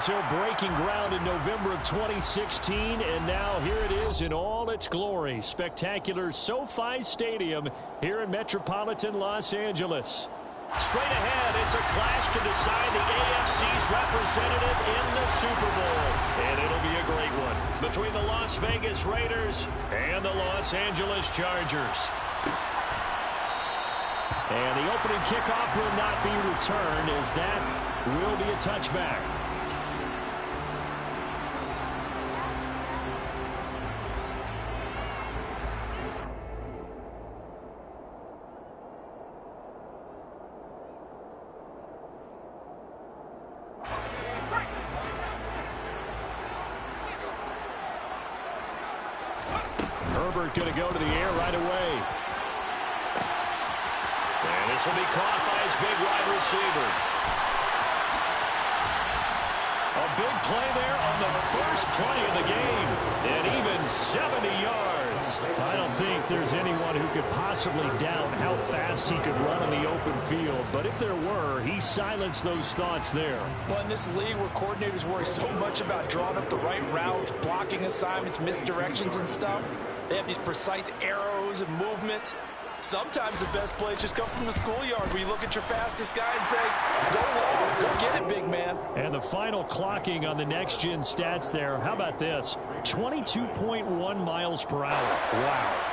Till breaking ground in November of 2016, and now here it is in all its glory. Spectacular SoFi Stadium here in metropolitan Los Angeles. Straight ahead, it's a clash to decide the AFC's representative in the Super Bowl. And it'll be a great one between the Las Vegas Raiders and the Los Angeles Chargers. And the opening kickoff will not be returned, as that will be a touchback. Herbert going to go to the air right away. And this will be caught by his big wide receiver. A big play there on the first play of the game. And even 70 yards. I don't think there's anyone who could possibly doubt how fast he could run on the open field. But if there were, he silenced those thoughts there. Well, in this league where coordinators worry so much about drawing up the right routes, blocking assignments, misdirections and stuff, they have these precise arrows and movements. Sometimes the best plays just come from the schoolyard where you look at your fastest guy and say, go long, go get it, big man. And the final clocking on the next-gen stats there, how about this? 22.1 miles per hour. Wow.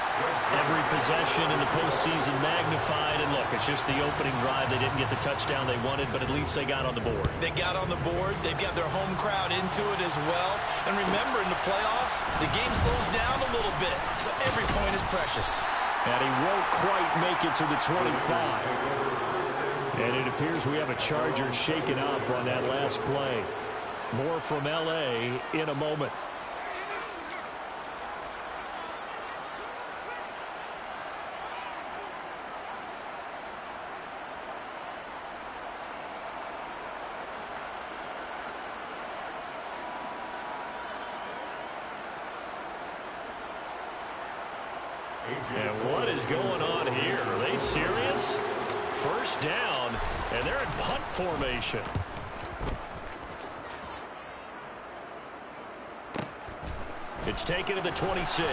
Every possession in the postseason magnified. And look, it's just the opening drive. They didn't get the touchdown they wanted, but at least they got on the board. They got on the board. They've got their home crowd into it as well. And remember, in the playoffs, the game slows down a little bit. So every point is precious. And he won't quite make it to the 25. And it appears we have a Charger shaken up on that last play. More from L.A. in a moment. And what is going on here? Are they serious? First down, and they're in punt formation. It's taken to the 26.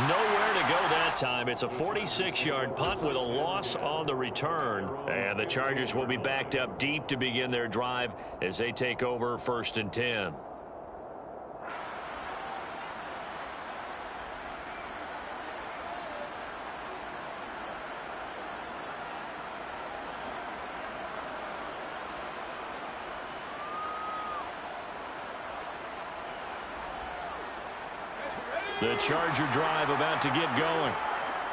Nowhere to go that time. It's a 46-yard punt with a loss on the return. And the Chargers will be backed up deep to begin their drive as they take over 1st and 10. The Charger drive about to get going.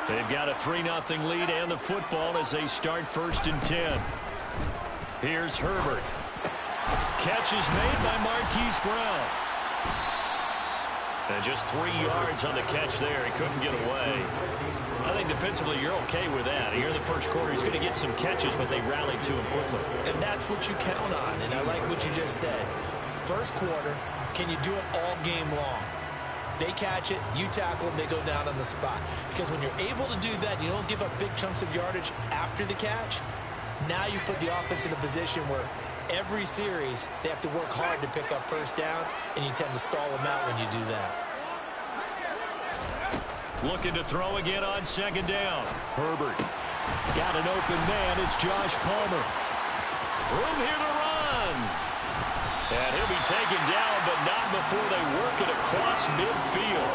They've got a 3-0 lead and the football as they start 1st and 10. Here's Herbert. Catch is made by Marquise Brown. And just 3 yards on the catch there. He couldn't get away. I think defensively you're okay with that. Here in the first quarter, he's going to get some catches, but they rallied to him quickly. And that's what you count on, and I like what you just said. First quarter, can you do it all game long? They catch it, you tackle them, they go down on the spot. Because when you're able to do that, you don't give up big chunks of yardage after the catch. Now you put the offense in a position where every series they have to work hard to pick up first downs, and you tend to stall them out when you do that. Looking to throw again on 2nd down. Herbert got an open man. It's Josh Palmer. Room here to run. And he'll be taken down, but not before they work it across midfield.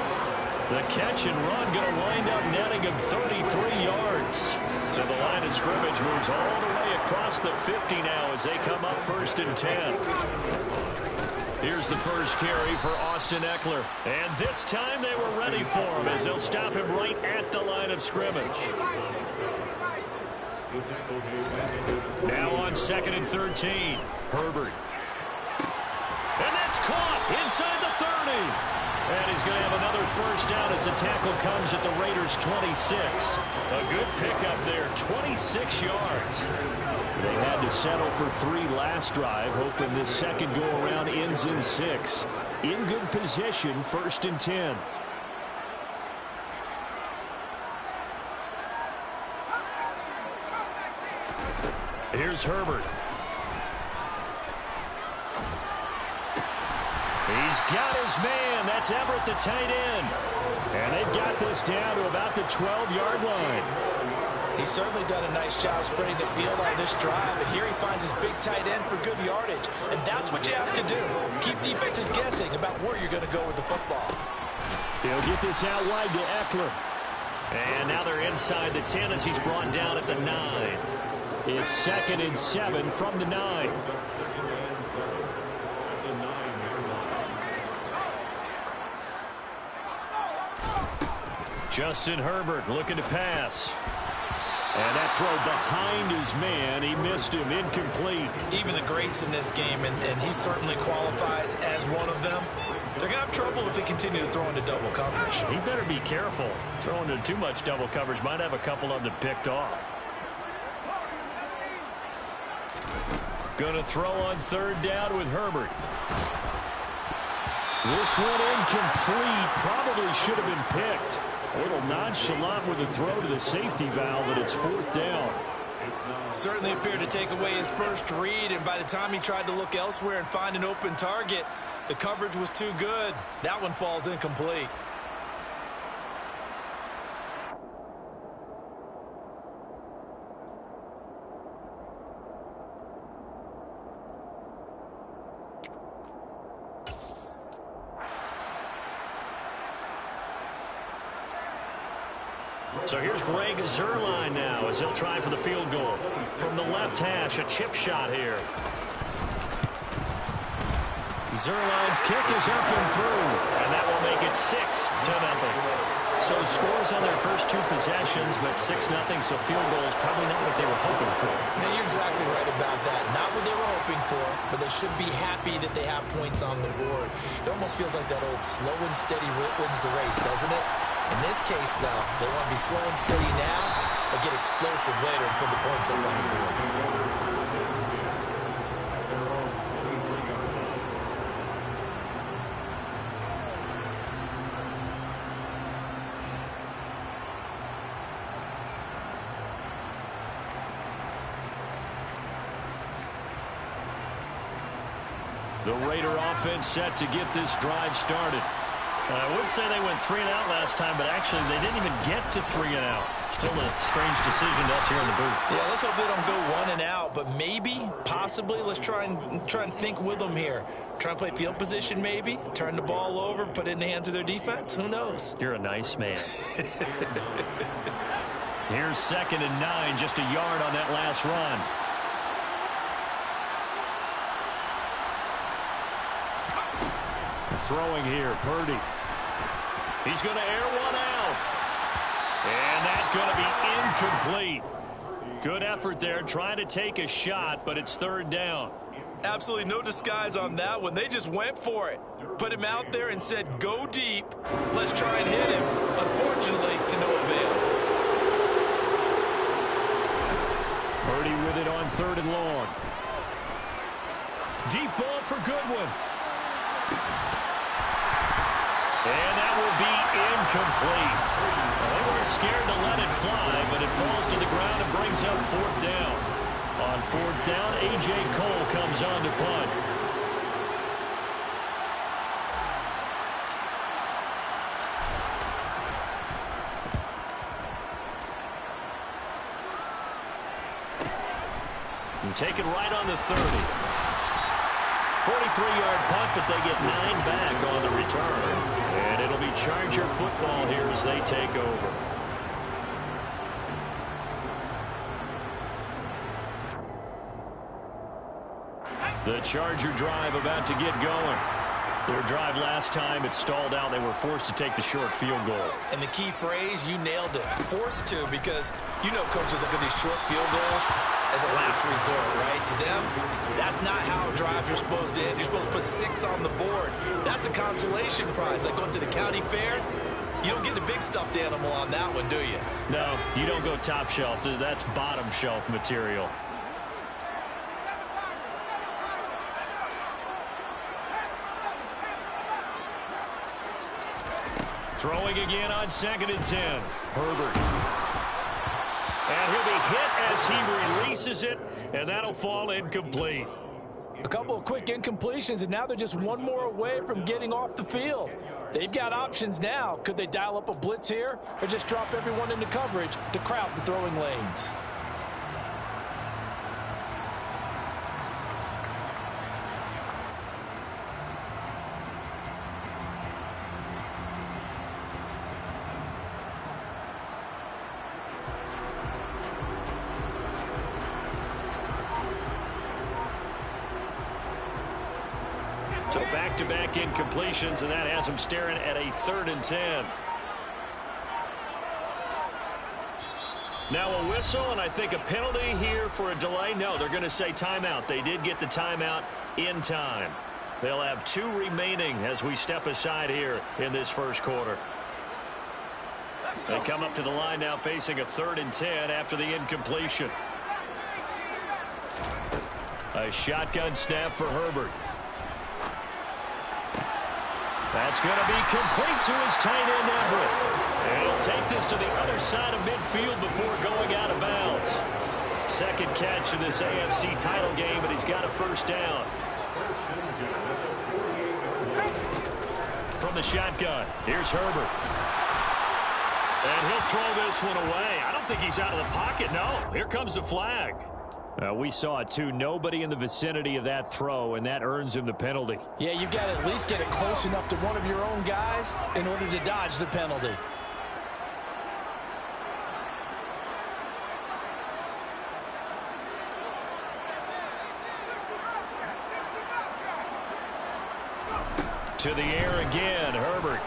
The catch and run going to wind up netting him 33 yards. So the line of scrimmage moves all the way across the 50 now as they come up 1st and 10. Here's the first carry for Austin Ekeler. And this time they were ready for him as they'll stop him right at the line of scrimmage. Now on 2nd and 13. Herbert. And that's caught inside the 30. And he's going to have another first down as the tackle comes at the Raiders' 26. A good pickup there, 26 yards. They had to settle for 3 last drive, hoping this second go-around ends in 6. In good position, 1st and 10. Here's Herbert. He's got his man. That's Everett, the tight end. And they've got this down to about the 12-yard line. He's certainly done a nice job spreading the field on this drive, and here he finds his big tight end for good yardage. And that's what you have to do. Keep defenses guessing about where you're going to go with the football. He'll get this out wide to Eckler. And now they're inside the 10 as he's brought down at the 9. It's 2nd and 7 from the 9. Justin Herbert looking to pass. And that throw behind his man. He missed him. Incomplete. Even the greats in this game, and he certainly qualifies as one of them, they're going to have trouble if they continue to throw into double coverage. He better be careful. Throwing into too much double coverage might have a couple of them picked off. Going to throw on 3rd down with Herbert. This one incomplete. Probably should have been picked. A little nonchalant with the throw to the safety valve, and it's 4th down. Certainly appeared to take away his first read, and by the time he tried to look elsewhere and find an open target, the coverage was too good. That one falls incomplete. So here's Greg Zuerlein now as he'll try for the field goal. From the left hash, a chip shot here. Zuerlein's kick is up and through, and that will make it 6-0. So scores on their first 2 possessions, but 6-0, so field goal is probably not what they were hoping for. Yeah, you're exactly right about that. Not what they were hoping for, but they should be happy that they have points on the board. It almost feels like that old slow and steady wins the race, doesn't it? In this case, though, they want to be slow and steady now, but get explosive later and put the points up on the board. The Raider offense set to get this drive started. I would say they went 3 and out last time, but actually they didn't even get to 3 and out. Still a strange decision to us here in the booth. Yeah, let's hope they don't go 1 and out, but maybe, possibly, let's try and think with them here. Try and play field position maybe, turn the ball over, put it in the hands of their defense. Who knows? You're a nice man. Here's 2nd and 9, just a yard on that last run. Throwing here, Purdy. He's going to air one out. And that's going to be incomplete. Good effort there, trying to take a shot, but it's 3rd down. Absolutely no disguise on that one. They just went for it. Put him out there and said, go deep. Let's try and hit him. Unfortunately, to no avail. Purdy with it on 3rd and long. Deep ball for Goodwin. And that will be incomplete. Well, they weren't scared to let it fly, but it falls to the ground and brings up 4th down. On 4th down, A.J. Cole comes on to punt. And take it right on the 30. 43-yard punt, but they get 9 back on the return. And it'll be Charger football here as they take over. The Charger drive about to get going. Their drive last time, it stalled out. They were forced to take the short field goal. And the key phrase, you nailed it. Forced to, because you know coaches look at these short field goals as a last resort, right? To them, that's not how drives are supposed to end. You're supposed to put 6 on the board. That's a consolation prize. Like going to the county fair, you don't get the big stuffed animal on that one, do you? No, you don't go top shelf. That's bottom shelf material. Throwing again on 2nd and 10. Herbert. And he'll be hit as he releases it, and that'll fall incomplete. A couple of quick incompletions, and now they're just one more away from getting off the field. They've got options now. Could they dial up a blitz here or just drop everyone into coverage to crowd the throwing lanes? So back-to-back incompletions, and that has them staring at a 3rd and 10. Now a whistle, and I think a penalty here for a delay. No, they're going to say timeout. They did get the timeout in time. They'll have 2 remaining as we step aside here in this first quarter. They come up to the line now facing a 3rd and 10 after the incompletion. A shotgun snap for Herbert. That's going to be complete to his tight end, Everett. And he'll take this to the other side of midfield before going out of bounds. Second catch of this AFC title game, and he's got a first down. From the shotgun, here's Herbert. And he'll throw this one away. I don't think he's out of the pocket, no. Here comes the flag. We saw it, too. Nobody in the vicinity of that throw, and that earns him the penalty. Yeah, you've got to at least get it close enough to one of your own guys in order to dodge the penalty. To the air again, Herbert.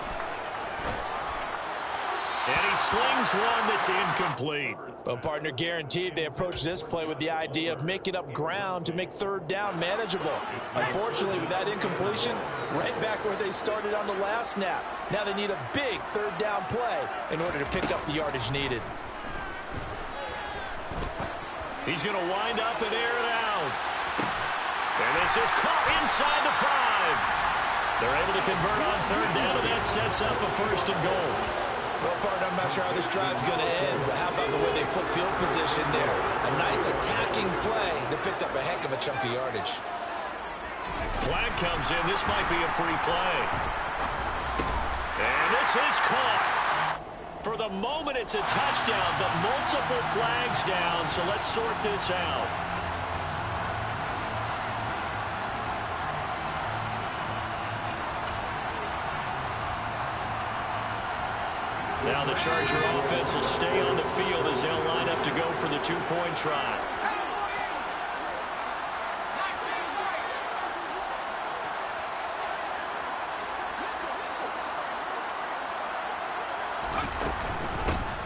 And he slings one that's incomplete. Well, partner, guaranteed they approach this play with the idea of making up ground to make 3rd down manageable. Unfortunately, with that incompletion, right back where they started on the last snap. Now they need a big 3rd down play in order to pick up the yardage needed. He's going to wind up and air it out. And this is caught inside the 5. They're able to convert on 3rd down, and that sets up a 1st and goal. Well, partner, I'm not sure how this drive's going to end, but how about the way they flip field position there? A nice attacking play that picked up a heck of a chunk of yardage. Flag comes in. This might be a free play. And this is caught. For the moment, it's a touchdown, but multiple flags down, so let's sort this out. Now the Charger offense will stay on the field as they'll line up to go for the 2-point try.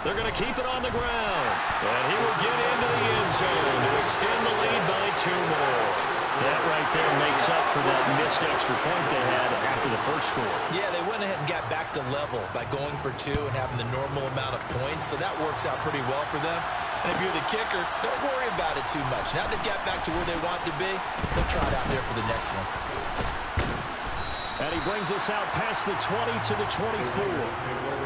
They're going to keep it on the ground. And he will get into the end zone to extend the lead by 2 more. That right there makes up for that missed extra point they had after the first score. Yeah, they went ahead and got back to level by going for 2 and having the normal amount of points, so that works out pretty well for them. And if you're the kicker, don't worry about it too much. Now they've got back to where they want to be, they'll try it out there for the next one. And he brings us out past the 20 to the 24.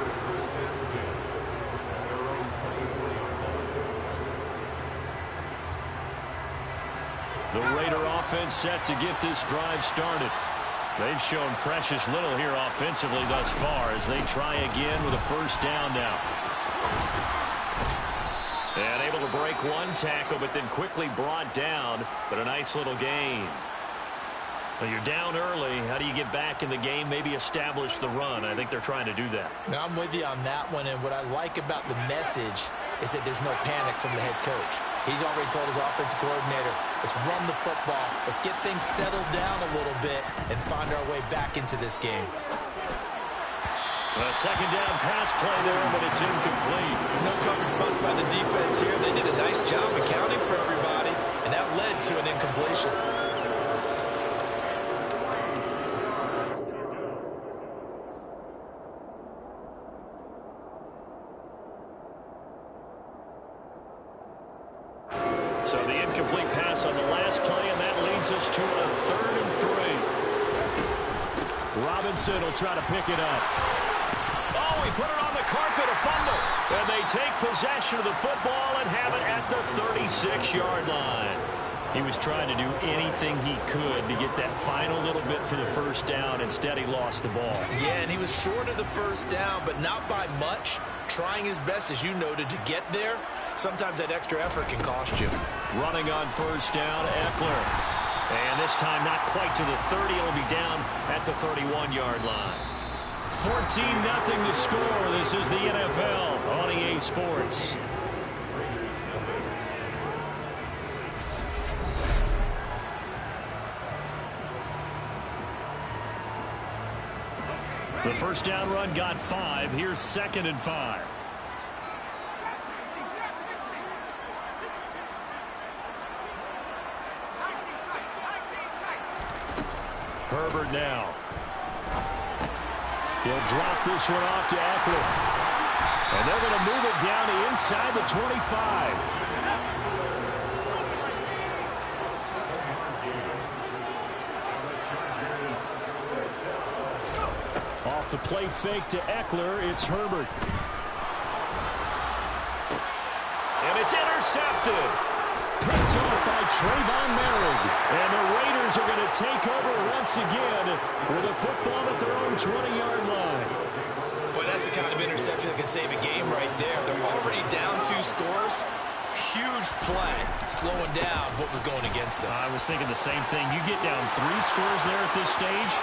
The Raider offense set to get this drive started. They've shown precious little here offensively thus far as they try again with a 1st down now. And able to break 1 tackle, but then quickly brought down, but a nice little gain. Well, you're down early. How do you get back in the game, maybe establish the run? I think they're trying to do that. Now, I'm with you on that one, and what I like about the message is that there's no panic from the head coach. He's already told his offensive coordinator, let's run the football, let's get things settled down a little bit and find our way back into this game. A 2nd down pass play there, but it's incomplete. No coverage bust by the defense here. They did a nice job accounting for everybody, and that led to an incompletion. So the incomplete pass on the last play, and that leads us to a 3rd and 3. Robinson will try to pick it up. Oh, he put it on the carpet, a fumble. And they take possession of the football and have it at the 36-yard line. He was trying to do anything he could to get that final little bit for the first down. Instead, he lost the ball. Yeah, and he was short of the first down, but not by much. Trying his best, as you noted, to get there. Sometimes that extra effort can cost you. Running on first down, Eckler. And this time not quite to the 30. It'll be down at the 31-yard line. 14-0 to score. This is the NFL on EA Sports. The first down run got 5. Here's 2nd and 5. Herbert now. He'll drop this one off to Eckler. And they're going to move it down to inside the 25. Off the play fake to Eckler, it's Herbert. And it's intercepted. Picked off by Trayvon Merrick. And the Raiders are going to take over once again with a football at their own 20-yard line. Boy, that's the kind of interception that can save a game right there. They're already down 2 scores. Huge play, slowing down what was going against them. I was thinking the same thing. You get down 3 scores there at this stage.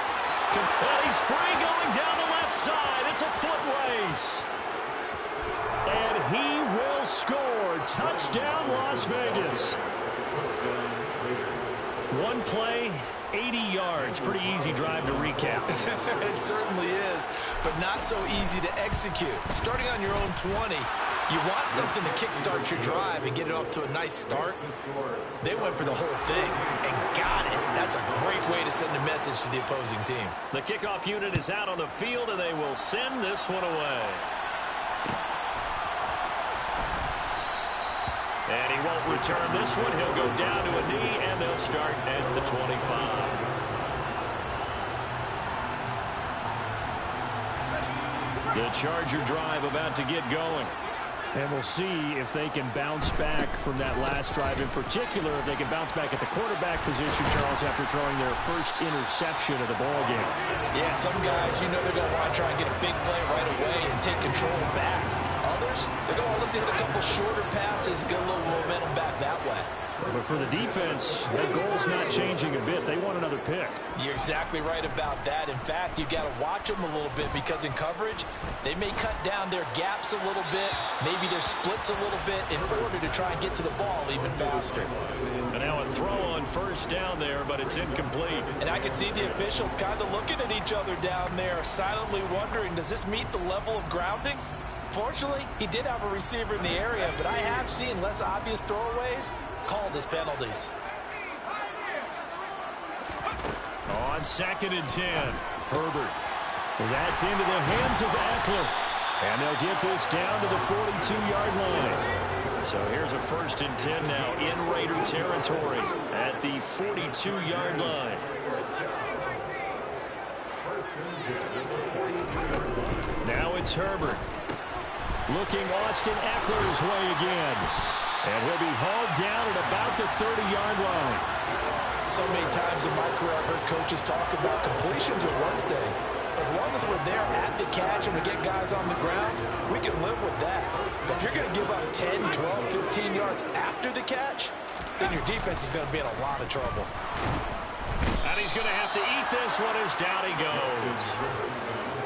And he's free going down the left side. It's a foot race. And he will score. Touchdown, Las Vegas. One play, 80 yards. Pretty easy drive to recap. It certainly is, but not so easy to execute. Starting on your own 20, you want something to kickstart your drive and get it off to a nice start. They went for the whole thing and got it. That's a great way to send a message to the opposing team. The kickoff unit is out on the field, and they will send this one away. And he won't return this one. He'll go down to a knee, and they'll start at the 25. The Charger drive about to get going. And we'll see if they can bounce back from that last drive. In particular, if they can bounce back at the quarterback position, Charles, after throwing their first interception of the ballgame. Yeah, some guys, you know they're going to want to try and get a big play right away and take control back. Others, they're going to look to hit a couple shorter passes and get a little momentum back that way. But for the defense, their goal's not changing a bit. They want another pick. You're exactly right about that. In fact, you've got to watch them a little bit because in coverage, they may cut down their gaps a little bit, maybe their splits a little bit in order to try and get to the ball even faster. And now a throw on first down there, but it's incomplete. And I can see the officials kind of looking at each other down there, silently wondering, does this meet the level of grounding? Fortunately, he did have a receiver in the area, but I have seen less obvious throwaways called as penalties. On 2nd and 10, Herbert. That's into the hands of Eckler. And they'll get this down to the 42-yard line. So here's a 1st and 10 now in Raider territory at the 42-yard line. Now it's Herbert. Looking Austin Eckler's way again. And he'll be hauled down at about the 30-yard line. So many times in my career I've heard coaches talk about completions are one thing. As long as we're there at the catch and we get guys on the ground, we can live with that. But if you're going to give up 10, 12, 15 yards after the catch, then your defense is going to be in a lot of trouble. And he's going to have to eat this one as down he goes.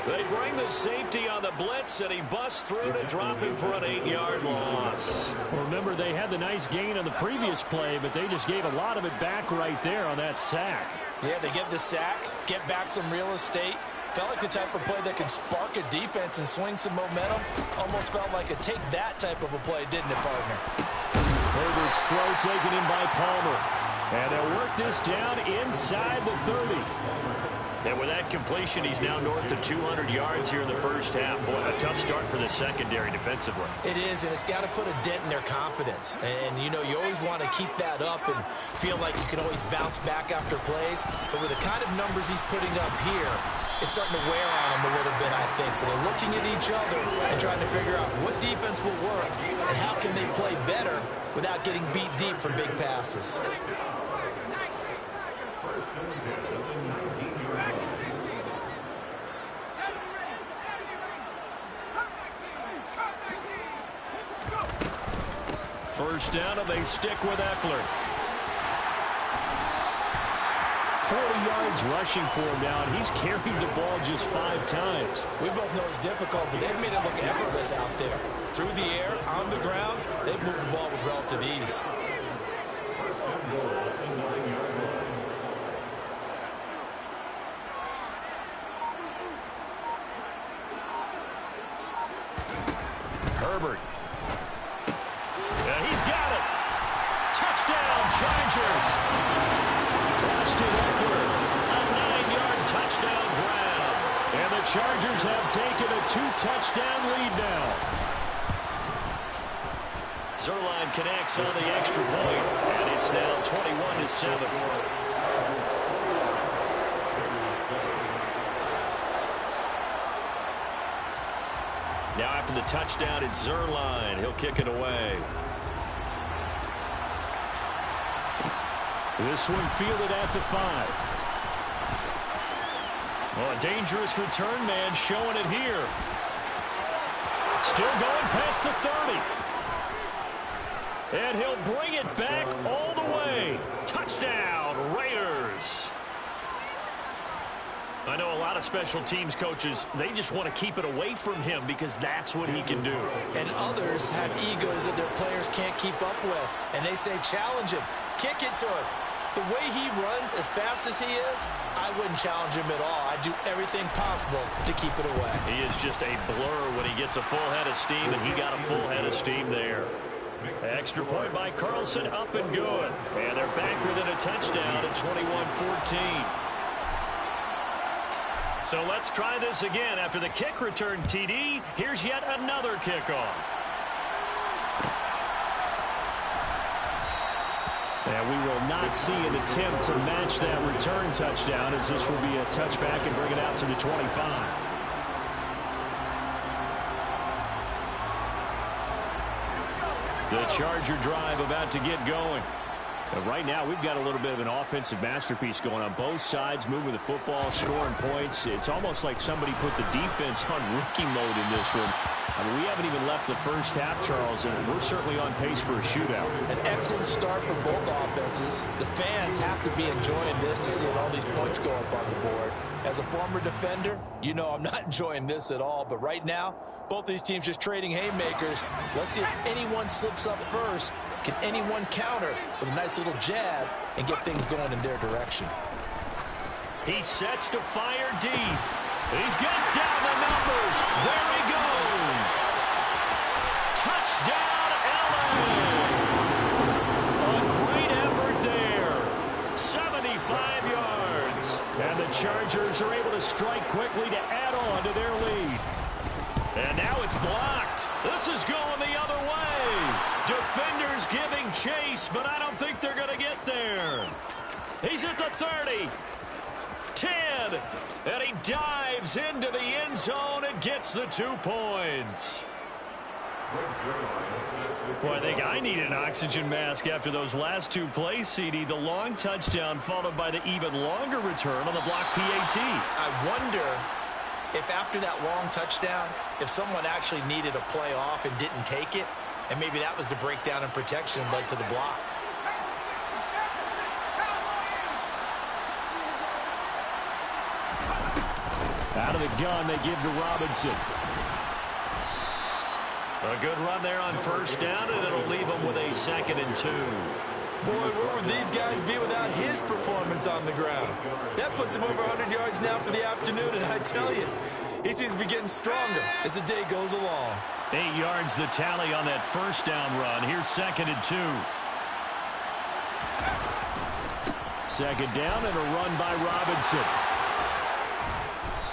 They bring the safety on the blitz, and he busts through to drop him for an 8-yard loss. Well, remember, they had the nice gain on the previous play, but they just gave a lot of it back right there on that sack. Yeah, they get the sack, get back some real estate. Felt like the type of play that can spark a defense and swing some momentum. Almost felt like a take that type of a play, didn't it, partner? Herbert's throw taken in by Palmer. And they'll work this down inside the 30. And with that completion, he's now north of 200 yards here in the first half. Boy, a tough start for the secondary defensively. It is, and it's got to put a dent in their confidence. And, you know, you always want to keep that up and feel like you can always bounce back after plays. But with the kind of numbers he's putting up here, it's starting to wear on them a little bit, I think. So they're looking at each other and trying to figure out what defense will work and how can they play better without getting beat deep for big passes. First down, and they stick with Eckler. 40 yards rushing for him now, and he's carried the ball just 5 times. We both know it's difficult, but they've made it look effortless out there. Through the air, on the ground, they've moved the ball with relative ease. Herbert. Yeah, he's got it. Touchdown, Chargers. Austin Eckler, a 9-yard touchdown grab. And the Chargers have taken a 2-touchdown lead now. Zuerlein connects on the extra point, and it's now 21-7. Now after the touchdown, it's Zuerlein. He'll kick it away. This one fielded at the 5. Oh, a dangerous return man showing it here. Still going past the 30. And he'll bring it back all the way. Touchdown, Raiders. I know a lot of special teams coaches, they just want to keep it away from him because that's what he can do. And others have egos that their players can't keep up with. And they say, challenge him, kick it to him. The way he runs as fast as he is, I wouldn't challenge him at all. I'd do everything possible to keep it away. He is just a blur when he gets a full head of steam, and he got a full head of steam there. Extra point by Carlson, up and good. And they're back within a touchdown at 21-14. So let's try this again. After the kick return TD, here's yet another kickoff. And we will not see an attempt to match that return touchdown, as this will be a touchback and bring it out to the 25. The Charger drive about to get going. But right now, we've got a little bit of an offensive masterpiece going on both sides, moving the football, scoring points. It's almost like somebody put the defense on rookie mode in this one. I mean, we haven't even left the first half, Charles, and we're certainly on pace for a shootout. An excellent start for both offenses. The fans have to be enjoying this to see all these points go up on the board. As a former defender, you know I'm not enjoying this at all. But right now, both these teams just trading haymakers. Let's see if anyone slips up first. Can anyone counter with a nice little jab and get things going in their direction? He sets to fire deep. He's got down the numbers. There he goes. Touchdown, LA. A great effort there. 75 yards. And the Chargers are able to strike quickly to add on to their lead. And now it's blocked. This is going the other way. Defenders giving chase, but I don't think they're going to get there. He's at the 30. 10. And he dives into the end zone and gets the 2 points. Boy, I think I need an oxygen mask after those last 2 plays, CD. The long touchdown followed by the even longer return on the block PAT. I wonder if after that long touchdown, if someone actually needed a play off and didn't take it, and maybe that was the breakdown in protection that led to the block. Out of the gun, they give to Robinson. A good run there on first down, and it'll leave them with a 2nd and 2. Boy, where would these guys be without his performance on the ground? That puts him over 100 yards now for the afternoon, and I tell you, he seems to be getting stronger as the day goes along. 8 yards the tally on that first down run. Here's 2nd and 2. 2nd down and a run by Robinson.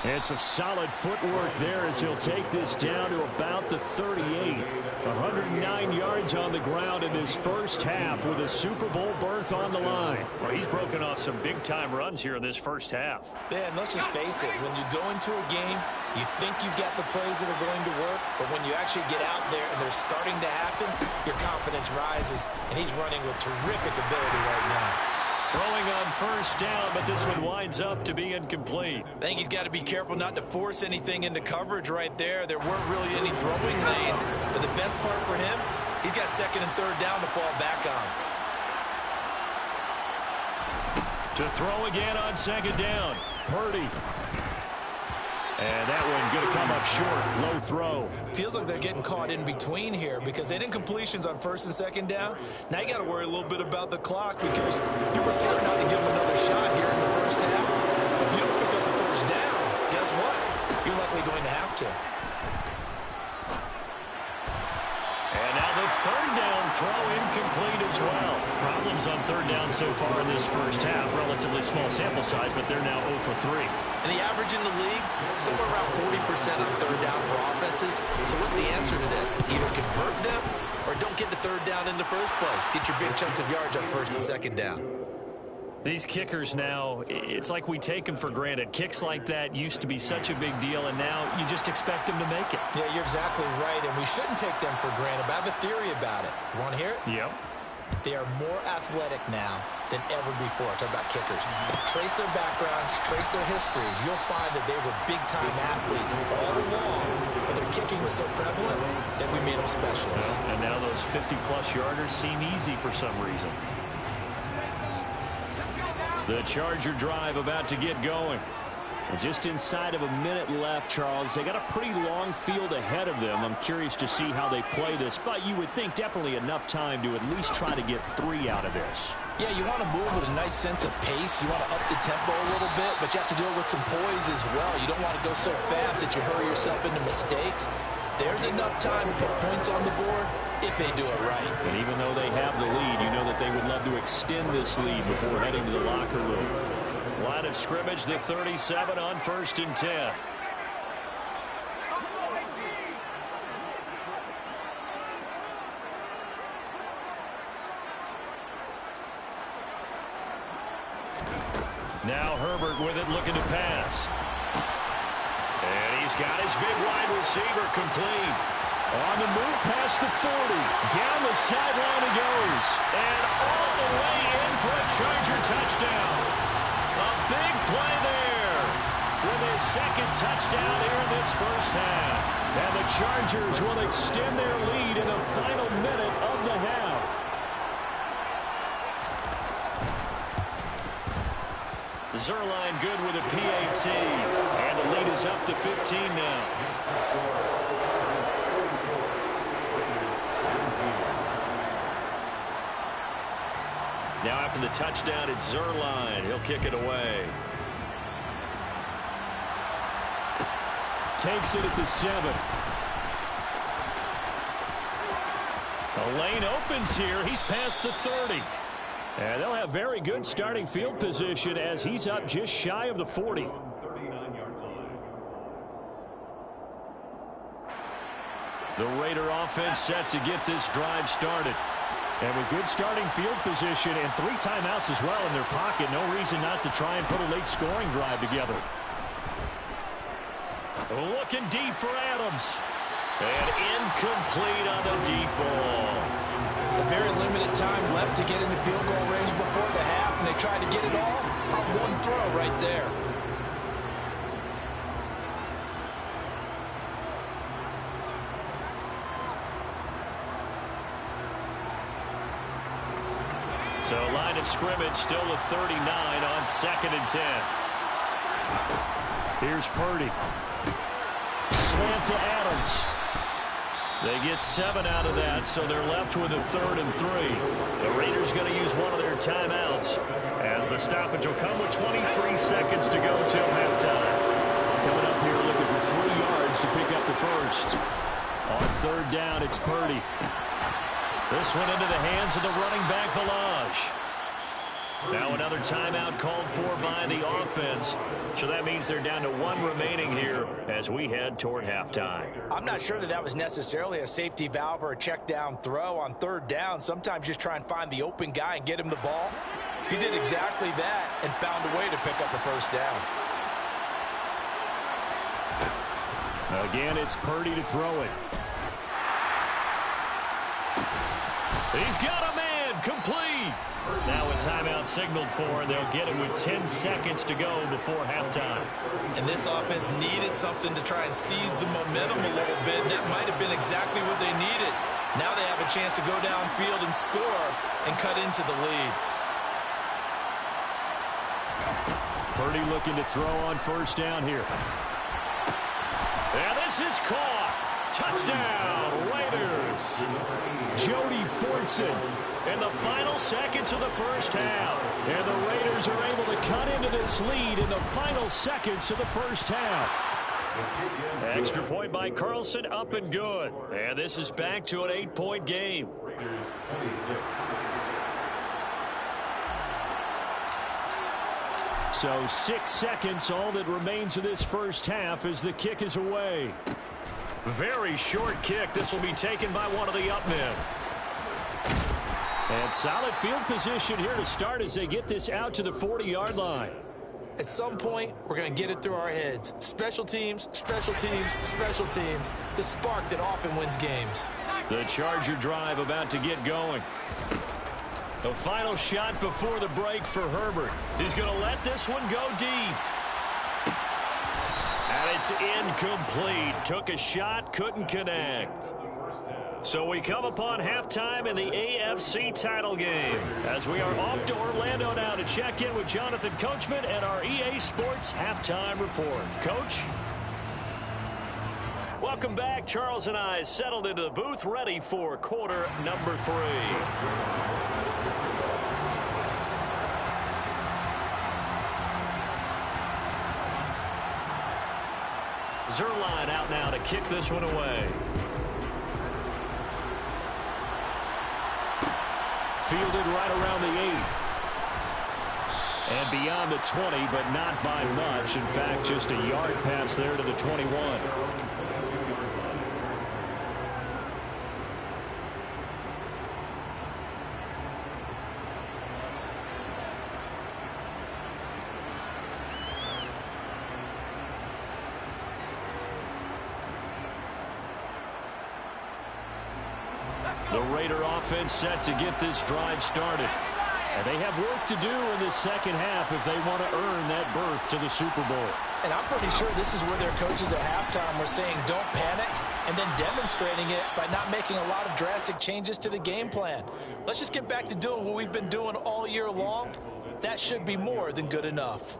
And some solid footwork there as he'll take this down to about the 38. 109 yards on the ground in this first half with a Super Bowl berth on the line. Well, he's broken off some big-time runs here in this first half. Yeah, and let's just face it. When you go into a game, you think you've got the plays that are going to work, but when you actually get out there and they're starting to happen, your confidence rises, and he's running with terrific ability right now. Throwing on first down, but this one winds up to be incomplete. I think he's got to be careful not to force anything into coverage right there. There weren't really any throwing lanes, but the best part for him, he's got second and third down to fall back on. To throw again on second down, Purdy. And that one going to come up short. Low throw. Feels like they're getting caught in between here because they didn't completions on first and second down. Now you got to worry a little bit about the clock because you prefer not to give them another shot here in the first half. If you don't pick up the first down, guess what? You're likely going to have to. And now the third down throw incomplete as well. Problems on third down so far in this first half. Relatively small sample size, but they're now 0 for 3. And the average in the league, somewhere around 40% on third down for offenses. So what's the answer to this? Either convert them or don't get to third down in the first place. Get your big chunks of yards on first and second down. These kickers now, it's like we take them for granted. Kicks like that used to be such a big deal, and now you just expect them to make it. Yeah, you're exactly right, and we shouldn't take them for granted, but I have a theory about it. You want to hear it? Yep. They are more athletic now than ever before. Talk about kickers. Trace their backgrounds, trace their histories. You'll find that they were big-time athletes all along, but their kicking was so prevalent that we made them specialists. Well, and now those 50-plus yarders seem easy for some reason. The Charger drive about to get going. Just inside of a minute left, Charles. They got a pretty long field ahead of them. I'm curious to see how they play this, but you would think definitely enough time to at least try to get 3 out of this. Yeah, you want to move with a nice sense of pace. You want to up the tempo a little bit, but you have to do it with some poise as well. You don't want to go so fast that you hurry yourself into mistakes. There's enough time to put points on the board if they do it right. And even though they have the lead, you know that they would love to extend this lead before heading to the locker room. Line of scrimmage, the 37 on first and 10. Now Herbert with it, looking to pass. And he's got his big wide receiver complete. On the move past the 40. Down the sideline he goes. And all the way in for a Charger touchdown. A big play there with his second touchdown here in this first half. And the Chargers will extend their lead in the final minute of the half. Zuerlein good with a PAT. And the lead is up to 15 now. Now after the touchdown, it's Zuerlein. He'll kick it away. Takes it at the 7. The lane opens here. He's past the 30. And they'll have very good starting field position as he's up just shy of the 40. The Raider offense set to get this drive started. And with good starting field position and 3 timeouts as well in their pocket, no reason not to try and put a late scoring drive together. Looking deep for Adams. And incomplete on the deep ball. A very limited time left to get into field goal range before the half, and they tried to get it all on one throw right there. So line of scrimmage still a 39 on second and 10. Here's Purdy. Slant to Adams. They get 7 out of that, so they're left with a 3rd and 3. The Raiders going to use one of their timeouts as the stoppage will come with 23 seconds to go till halftime. Coming up here looking for 3 yards to pick up the first. On 3rd down, it's Purdy. This one into the hands of the running back, Ballage. Now another timeout called for by the offense. So that means they're down to 1 remaining here as we head toward halftime. I'm not sure that was necessarily a safety valve or a check down throw on 3rd down. Sometimes just try and find the open guy and get him the ball. He did exactly that and found a way to pick up a first down. Again, it's Purdy to throw it. He's got a man complete. Now a timeout signaled for, and they'll get it with 10 seconds to go before halftime. And this offense needed something to try and seize the momentum a little bit. And that might have been exactly what they needed. Now they have a chance to go downfield and score and cut into the lead. Purdy looking to throw on first down here. And this is caught. Touchdown, Raiders. Jody Fortson in the final seconds of the first half. And the Raiders are able to cut into this lead in the final seconds of the first half. Extra point by Carlson, up and good. And this is back to an 8-point game. So 6 seconds, all that remains of this first half as the kick is away. Very short kick. This will be taken by one of the up men. And solid field position here to start as they get this out to the 40-yard line. At some point, we're going to get it through our heads. Special teams, special teams, special teams. The spark that often wins games. The Charger drive about to get going. The final shot before the break for Herbert. He's going to let this one go deep. And it's incomplete. Took a shot, couldn't connect. So we come upon halftime in the AFC title game as we are off to Orlando now to check in with Jonathan Coachman and our EA Sports halftime report. Coach? Welcome back. Charles and I settled into the booth ready for quarter number 3. Zuerlein out now to kick this one away. Fielded right around the 8. And beyond the 20, but not by much. In fact, just a yard pass there to the 21. The Raider offense set to get this drive started. And they have work to do in the second half if they want to earn that berth to the Super Bowl. And I'm pretty sure this is where their coaches at halftime were saying don't panic, and then demonstrating it by not making a lot of drastic changes to the game plan. Let's just get back to doing what we've been doing all year long. That should be more than good enough.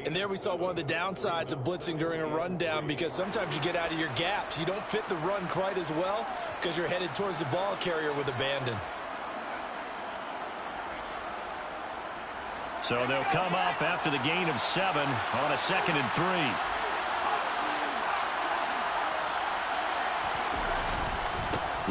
And there we saw one of the downsides of blitzing during a rundown, because sometimes you get out of your gaps. You don't fit the run quite as well because you're headed towards the ball carrier with abandon. So they'll come up after the gain of 7 on a 2nd and 3.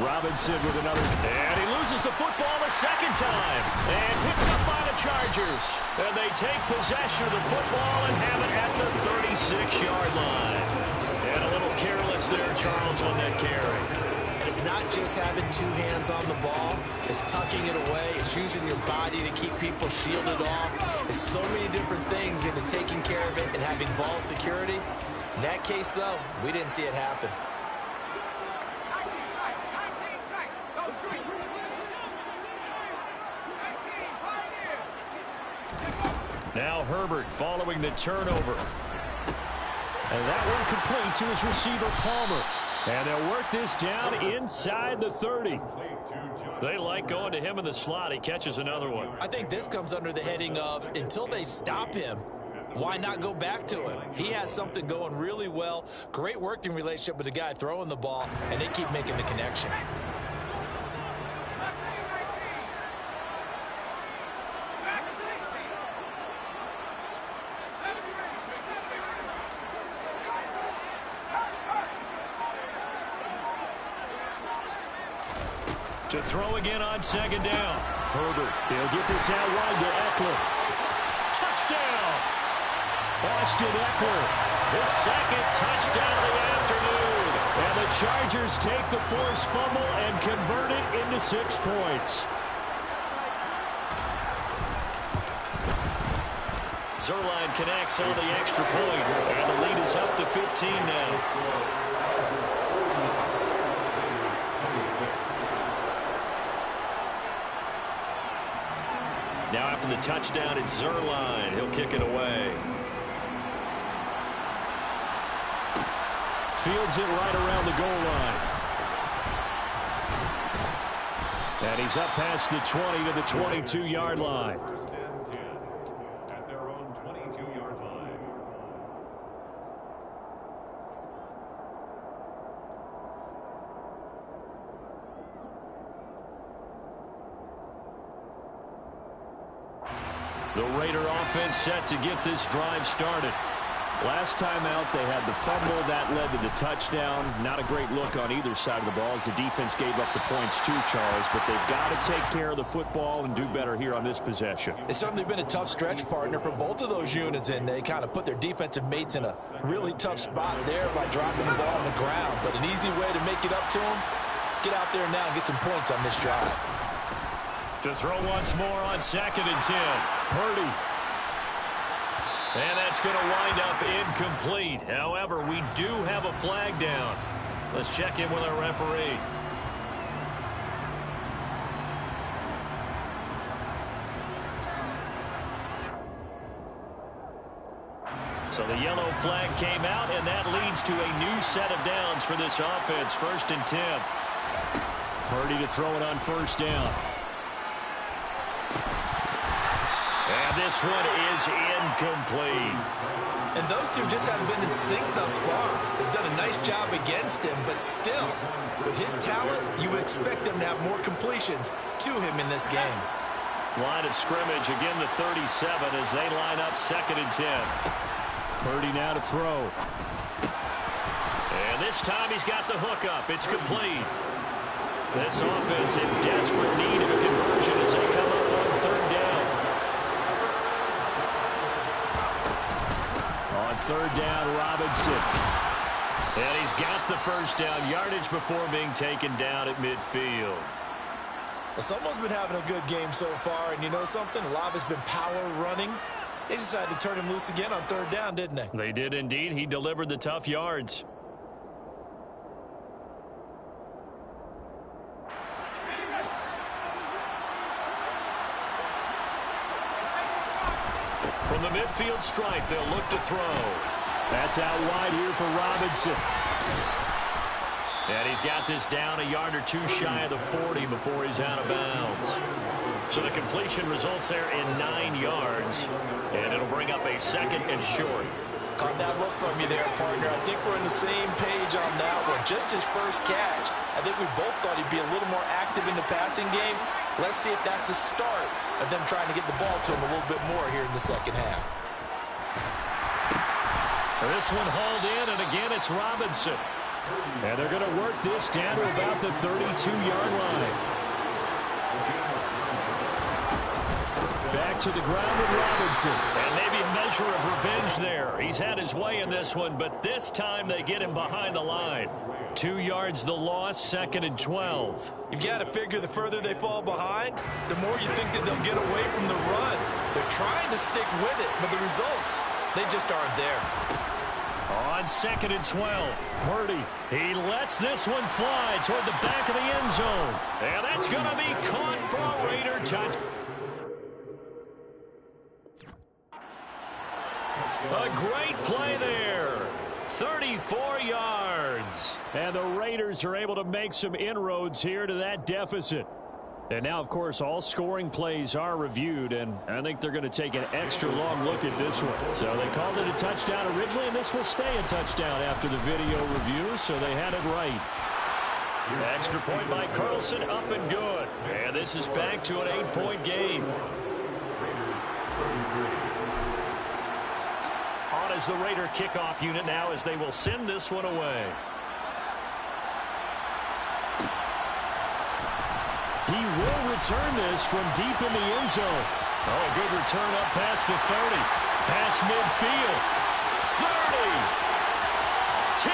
Robinson with another, and he loses the football a second time, and picked up by the Chargers. And they take possession of the football and have it at the 36-yard line. And a little careless there, Charles, on that carry. And it's not just having 2 hands on the ball. It's tucking it away. It's using your body to keep people shielded off. It's so many different things into taking care of it and having ball security. In that case, though, we didn't see it happen. Now Herbert following the turnover. And that one complete to his receiver, Palmer. And they'll work this down inside the 30. They like going to him in the slot. He catches another one. I think this comes under the heading of, until they stop him, why not go back to him? He has something going really well. Great working relationship with the guy throwing the ball, and they keep making the connection. To throw again on 2nd down. Herbert, he'll get this out wide to Eckler. Touchdown! Austin Eckler, his 2nd touchdown of the afternoon. And the Chargers take the forced fumble and convert it into 6 points. Zuerlein connects on the extra point. And the lead is up to 15 now. Now after the touchdown, it's Zuerlein. He'll kick it away. Fields it right around the goal line. And he's up past the 20 to the 22-yard line. First and 10 at their own 22-yard line. The Raider offense set to get this drive started. Last time out, they had the fumble. That led to the touchdown. Not a great look on either side of the ball as the defense gave up the points too, Charles. But they've got to take care of the football and do better here on this possession. It's certainly been a tough stretch, partner, for both of those units, and they kind of put their defensive mates in a really tough spot there by dropping the ball on the ground. But an easy way to make it up to them, get out there now and get some points on this drive. To throw once more on 2nd and 10. Purdy. And that's going to wind up incomplete. However, we do have a flag down. Let's check in with our referee. So the yellow flag came out, and that leads to a new set of downs for this offense. 1st and 10. Purdy to throw it on 1st down. And this one is incomplete. And those two just haven't been in sync thus far. They've done a nice job against him, but still, with his talent, you would expect them to have more completions to him in this game. Line of scrimmage, again the 37 as they line up 2nd and 10. Purdy now to throw. And this time he's got the hook up. It's complete. This offense in desperate need of a conversion as they come up on 3rd down. On 3rd down, Robinson. And he's got the 1st down yardage before being taken down at midfield. Well, someone's been having a good game so far, and you know something? A lot has been power running. They decided to turn him loose again on 3rd down, didn't they? They did indeed. He delivered the tough yards. From the midfield stripe, they'll look to throw. That's out wide here for Robinson. And he's got this down a yard or two shy of the 40 before he's out of bounds. So the completion results there in 9 yards. And it'll bring up a 2nd and short. Caught that look from you there, partner. I think we're on the same page on that one. Just his first catch. I think we both thought he'd be a little more active in the passing game. Let's see if that's the start of them trying to get the ball to him a little bit more here in the 2nd half. This one hauled in, and again it's Robinson. And they're going to work this down to about the 32-yard line. Back to the ground with Robinson. And maybe a measure of revenge there. He's had his way in this one, but this time they get him behind the line. 2 yards the loss, 2nd and 12. You've got to figure the further they fall behind, the more you think that they'll get away from the run. They're trying to stick with it, but the results, they just aren't there. On 2nd and 12, Purdy, he lets this one fly toward the back of the end zone. And that's going to be caught for a Raider touch. A great play there. 34 yards. And the Raiders are able to make some inroads here to that deficit. And now, of course, all scoring plays are reviewed, and I think they're going to take an extra long look at this one. So they called it a touchdown originally, and this will stay a touchdown after the video review, so they had it right. Extra point by Carlson, up and good. And this is back to an 8-point game. On as the Raider kickoff unit now as they will send this one away. He will return this from deep in the end zone. Oh, a good return up past the 30. Past midfield. 30. 10.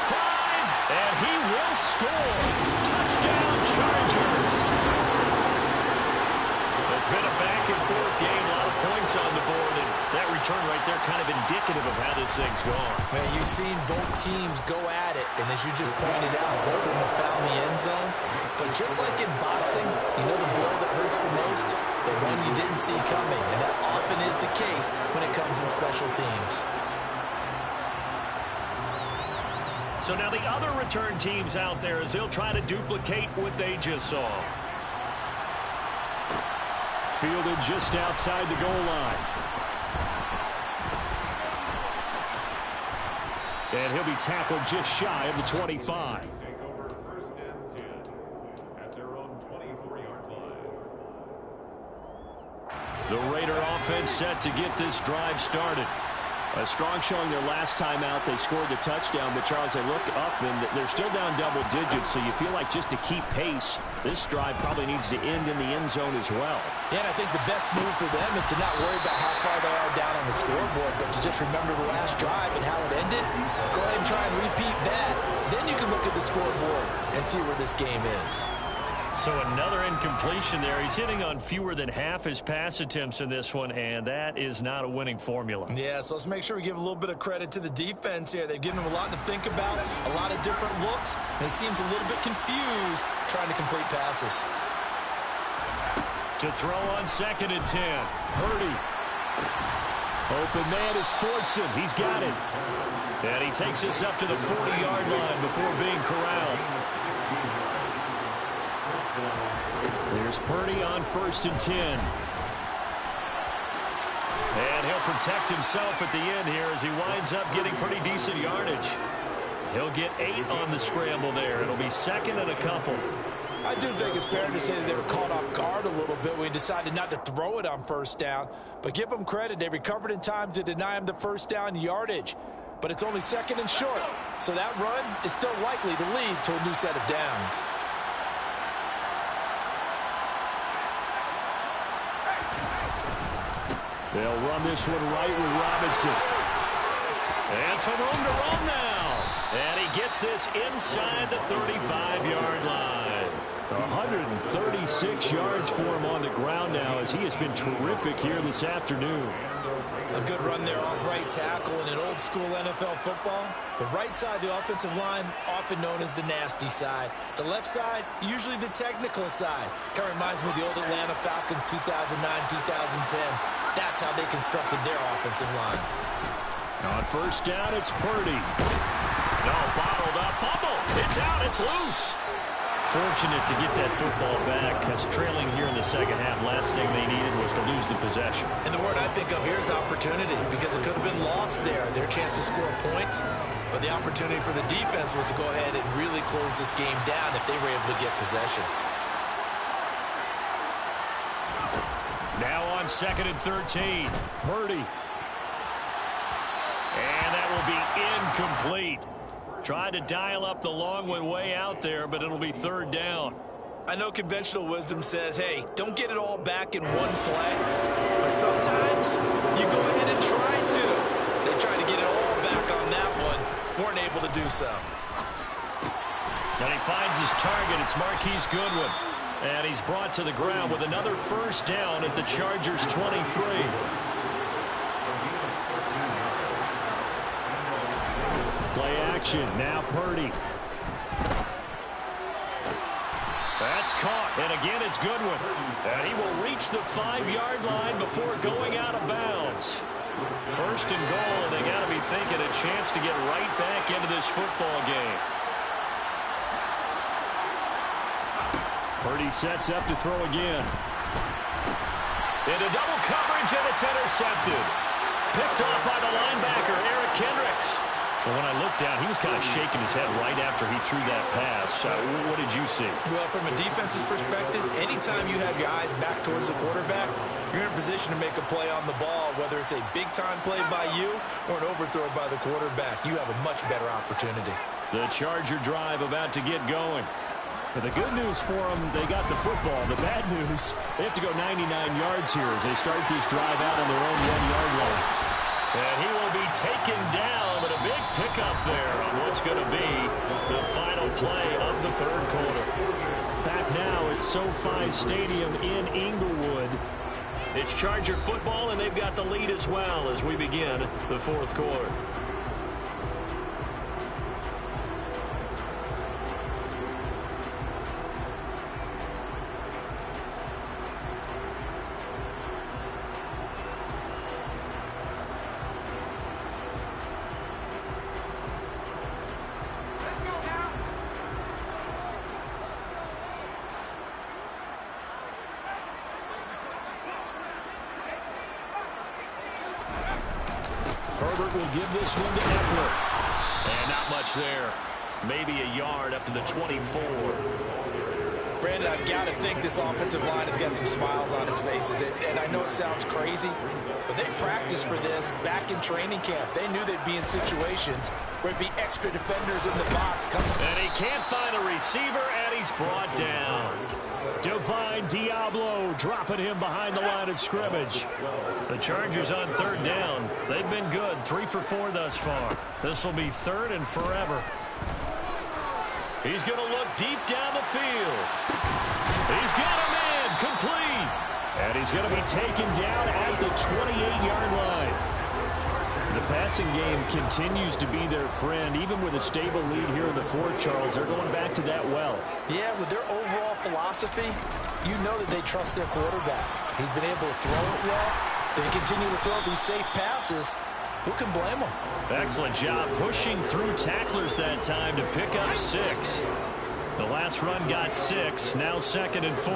5. And he will score. Touchdown, Chargers. It's been a back-and-forth game. A lot of points on the board. And that return right there kind of indicative of how this thing's gone. Man, you've seen both teams go at it. And as you just pointed out, both of them have found the end zone. But just like in boxing, you know the blow that hurts the most? The one you didn't see coming. And that often is the case when it comes in special teams. So now the other return teams out there as they'll try to duplicate what they just saw. Fielded just outside the goal line. And he'll be tackled just shy of the 25. Take over 1st and 10 at their own 24-yard line. The Raider offense set to get this drive started. A strong showing their last time out. They scored the touchdown, but Charles, they look up and they're still down double digits, so you feel like just to keep pace, this drive probably needs to end in the end zone as well. Yeah, and I think the best move for them is to not worry about how far they are down on the scoreboard, but to just remember the last drive and how it ended. Go ahead and try and repeat that. Then you can look at the scoreboard and see where this game is. So another incompletion there. He's hitting on fewer than half his pass attempts in this one, and that is not a winning formula. Yeah, so let's make sure we give a little bit of credit to the defense here. They've given him a lot to think about, a lot of different looks, and he seems a little bit confused trying to complete passes. To throw on 2nd and 10. Purdy. Open man is Fortson. He's got it. And he takes us up to the 40-yard line before being corralled. There's Purdy on 1st and 10. And he'll protect himself at the end here as he winds up getting pretty decent yardage. He'll get 8 on the scramble there. It'll be 2nd and a couple. I do think it's fair to say that they were caught off guard a little bit when he decided not to throw it on 1st down. But give them credit. They recovered in time to deny him the 1st down yardage. But it's only 2nd and short. So that run is still likely to lead to a new set of downs. They'll run this one right with Robinson. And some room to run now. And he gets this inside the 35-yard line. 136 yards for him on the ground now as he has been terrific here this afternoon. A good run there off right tackle in an old school NFL football. The right side of the offensive line, often known as the nasty side. The left side, usually the technical side. Kind of reminds me of the old Atlanta Falcons 2009-2010. That's how they constructed their offensive line. On 1st down, it's Purdy. No, bottled up. Fumble. It's out. It's loose. Fortunate to get that football back as trailing here in the 2nd half. Last thing they needed was to lose the possession. And the word I think of here is opportunity, because it could have been lost there. Their chance to score points, but the opportunity for the defense was to go ahead and really close this game down if they were able to get possession. Now on 2nd and 13. Purdy. And that will be incomplete. Tried to dial up the long one way out there, but it'll be 3rd down. I know conventional wisdom says, hey, don't get it all back in one play. But sometimes you go ahead and try to. They tried to get it all back on that one. Weren't able to do so. And he finds his target. It's Marquise Goodwin. And he's brought to the ground with another 1st down at the Chargers' 23. Play action. Now Purdy. That's caught. And again, it's Goodwin. And he will reach the 5-yard line before going out of bounds. 1st and goal, and they got to be thinking a chance to get right back into this football game. Purdy sets up to throw again. Into double coverage, and it's intercepted. Picked up by the linebacker, Eric Kendricks. Well, when I looked down, he was kind of shaking his head right after he threw that pass. What did you see? Well, from a defense's perspective, anytime you have your eyes back towards the quarterback, you're in a position to make a play on the ball, whether it's a big-time play by you or an overthrow by the quarterback. You have a much better opportunity. The Charger drive about to get going. But the good news for them, they got the football. The bad news, they have to go 99 yards here as they start this drive out on their own 1-yard line. And he will be taken down, but a big pickup there on what's going to be the final play of the 3rd quarter. Back now at SoFi Stadium in Inglewood. It's Charger football, and they've got the lead as well as we begin the 4th quarter. Herbert will give this one to Eckler. And not much there. Maybe a yard up to the 24. Brandon, I've got to think this offensive line has got some smiles on its faces. And I know it sounds crazy, but they practiced for this back in training camp. They knew they'd be in situations where there'd be extra defenders in the box coming. And he can't find a receiver, and he's brought down. Divine Diablo dropping him behind the line of scrimmage. The Chargers on third down. They've been good, 3 for 4 thus far. This will be third and forever. He's going to look deep down the field. He's got a man complete. And he's going to be taken down at the 28-yard line. The passing game continues to be their friend. Even with a stable lead here in the fourth, Charles, they're going back to that well. Yeah, with their overall philosophy, you know that they trust their quarterback. He's been able to throw it well. They continue to throw these safe passes. Who can blame them? Excellent job pushing through tacklers that time to pick up 6. The last run got 6. Now 2nd and 4.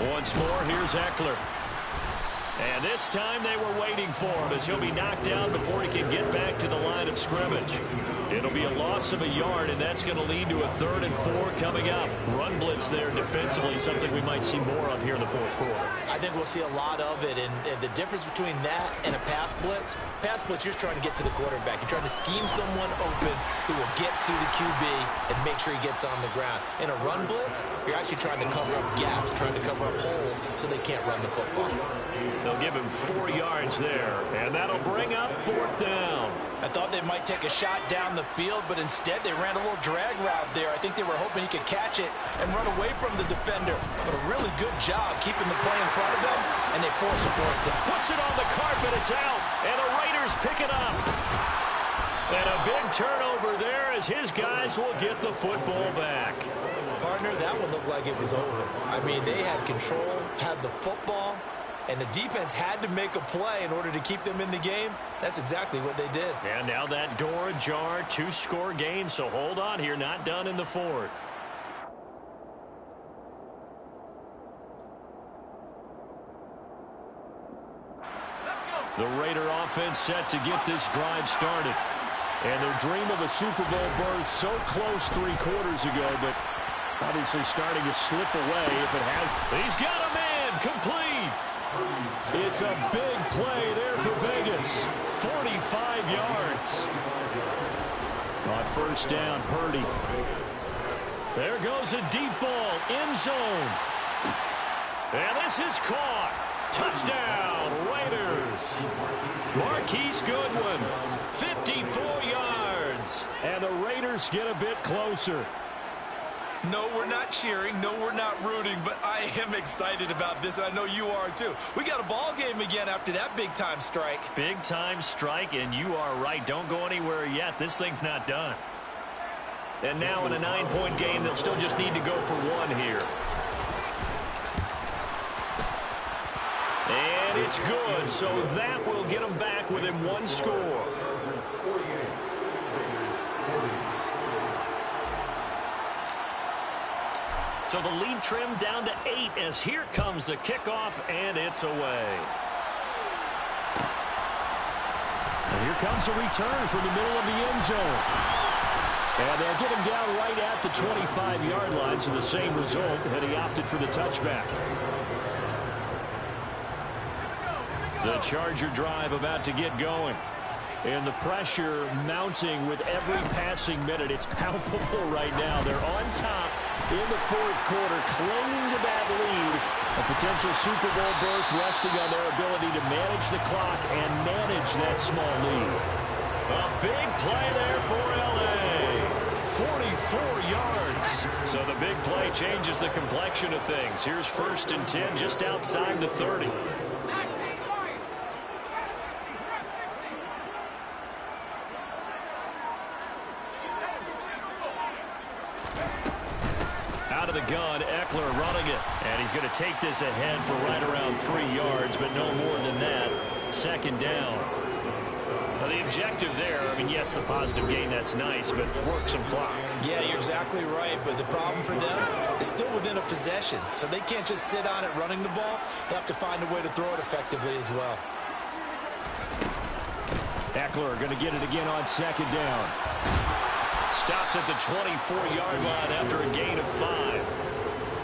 Once more, here's Eckler. And this time they were waiting for him as he'll be knocked down before he can get back to the line of scrimmage. It'll be a loss of a yard, and that's going to lead to a 3rd and 4 coming up. Run blitz there defensively, something we might see more of here in the fourth quarter. I think we'll see a lot of it, and the difference between that and a pass blitz, you're trying to get to the quarterback. You're trying to scheme someone open who will get to the QB and make sure he gets on the ground. In a run blitz, you're actually trying to cover up gaps, trying to cover up holes so they can't run the football. They'll give him 4 yards there, and that'll bring up 4th down. I thought they might take a shot down the field, but instead they ran a little drag route there. I think they were hoping he could catch it and run away from the defender. But a really good job keeping the play in front of them, and they force a 4th down. Puts it on the carpet, it's out, and the Raiders pick it up. And a big turnover there as his guys will get the football back. Partner, that one looked like it was over. I mean, they had control, had the football, and the defense had to make a play in order to keep them in the game. That's exactly what they did. And now that door ajar, 2-score game, so hold on here, not done in the 4th. The Raider offense set to get this drive started. And their dream of a Super Bowl berth so close 3 quarters ago, but obviously starting to slip away if it has. He's got a man complete. It's a big play there for Vegas. 45 yards. On 1st down, Purdy. There goes a deep ball, end zone. And this is caught. Touchdown, Raiders. Marquise Goodwin, 54 yards. And the Raiders get a bit closer. No, we're not cheering. No, we're not rooting, but I am excited about this, and I know you are too. We got a ball game again after that big-time strike. Big-time strike, and you are right. Don't go anywhere yet. This thing's not done. And now in a 9-point game, they'll still just need to go for 1 here. And it's good, so that will get them back within 1 score. So the lead trimmed down to 8 as here comes the kickoff, and it's away. And here comes a return from the middle of the end zone. And they'll get him down right at the 25-yard line, so the same result, and he opted for the touchback. The Charger drive about to get going. And the pressure mounting with every passing minute. It's palpable right now. They're on top in the 4th quarter, clinging to that lead. A potential Super Bowl berth resting on their ability to manage the clock and manage that small lead. A big play there for L.A. 44 yards. So the big play changes the complexion of things. Here's 1st and 10 just outside the 30. Out of the gun, Eckler running it. And he's going to take this ahead for right around 3 yards, but no more than that. 2nd down. Well, the objective there, I mean, yes, the positive gain, that's nice, but work some clock. Yeah, you're exactly right, but the problem for them is still within a possession, so they can't just sit on it running the ball. They'll have to find a way to throw it effectively as well. Eckler going to get it again on second down. Stopped at the 24-yard line after a gain of 5.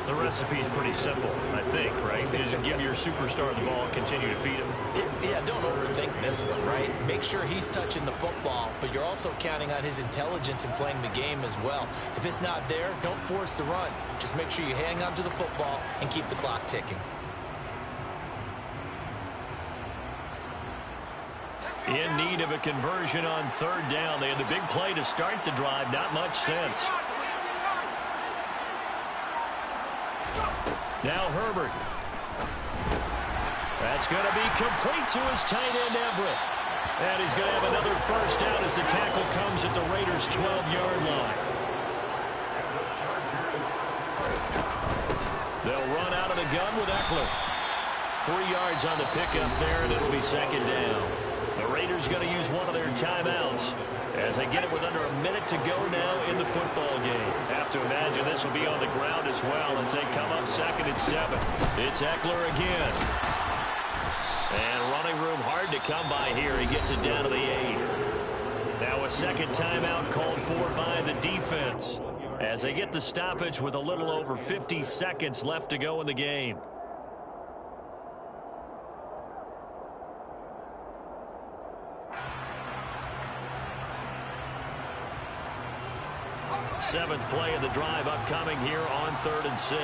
The recipe's pretty simple, I think, right? Just give your superstar the ball and continue to feed him. Yeah, don't overthink this one, right? Make sure he's touching the football, but you're also counting on his intelligence in playing the game as well. If it's not there, don't force the run. Just make sure you hang on to the football and keep the clock ticking. In need of a conversion on third down. They had the big play to start the drive. Not much sense. Now Herbert. That's going to be complete to his tight end, Everett. And he's going to have another first down as the tackle comes at the Raiders' 12-yard line. They'll run out of the gun with Eckler. 3 yards on the pickup there, and it'll be second down. The Raiders going to use one of their timeouts as they get it with under a minute to go now in the football game. Have to imagine this will be on the ground as well as they come up 2nd and 7. It's Eckler again. And running room hard to come by here. He gets it down to the 8. Now a second timeout called for by the defense as they get the stoppage with a little over 50 seconds left to go in the game. Seventh play of the drive upcoming here on 3rd and 6.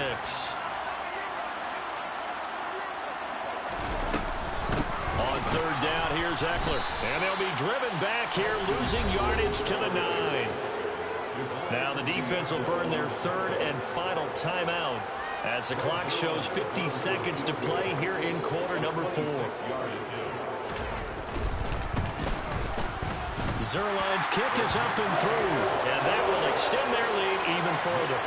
On third down, here's Eckler. And they'll be driven back here, losing yardage to the 9. Now the defense will burn their 3rd and final timeout as the clock shows 50 seconds to play here in quarter number 4. Zuerlein's kick is up and through, and that will extend their lead even further.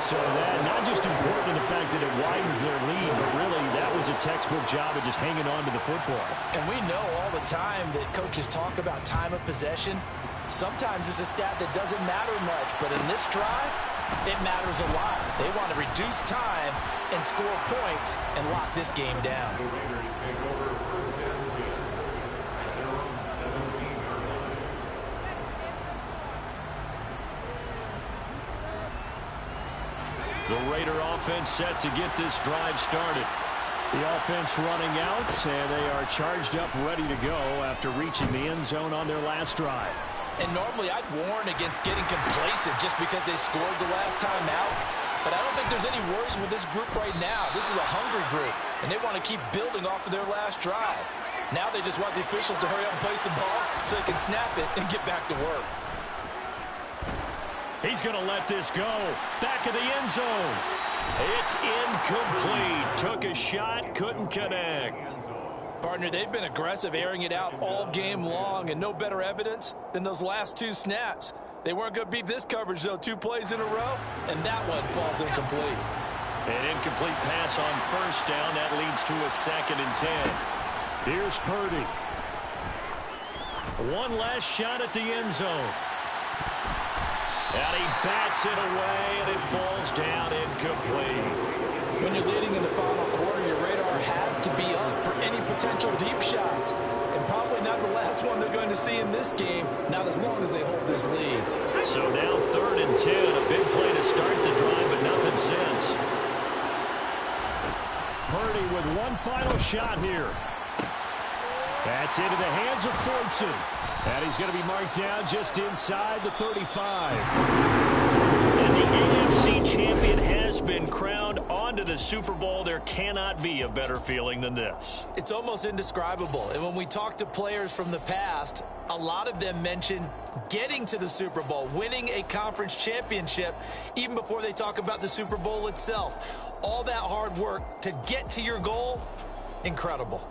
So that not just important in the fact that it widens their lead, but really that was a textbook job of just hanging on to the football. And we know all the time that coaches talk about time of possession. Sometimes it's a stat that doesn't matter much, but in this drive, it matters a lot. They want to reduce time and score points and lock this game down. The Raider offense set to get this drive started. The offense running out, and they are charged up, ready to go after reaching the end zone on their last drive. And normally I'd warn against getting complacent just because they scored the last time out. But I don't think there's any worries with this group right now. This is a hungry group, and they want to keep building off of their last drive. Now they just want the officials to hurry up and place the ball so they can snap it and get back to work. He's going to let this go. Back of the end zone. It's incomplete. Took a shot, couldn't connect. Partner, they've been aggressive, airing it out all game long, and no better evidence than those last 2 snaps. They weren't going to beat this coverage, though, 2 plays in a row, and that one falls incomplete. An incomplete pass on first down. That leads to a 2nd and 10. Here's Purdy. One last shot at the end zone. And he bats it away, and it falls down incomplete. When you're leading in the final quarter, your radar has to be up for any potential deep shots. And probably not the last one they're going to see in this game, not as long as they hold this lead. So now 3rd and 10, a big play to start the drive, but nothing since. Purdy with one final shot here. That's into the hands of Fortson. And he's going to be marked down just inside the 35. And the AFC champion has been crowned onto the Super Bowl. There cannot be a better feeling than this. It's almost indescribable. And when we talk to players from the past, a lot of them mention getting to the Super Bowl, winning a conference championship, even before they talk about the Super Bowl itself. All that hard work to get to your goal, incredible.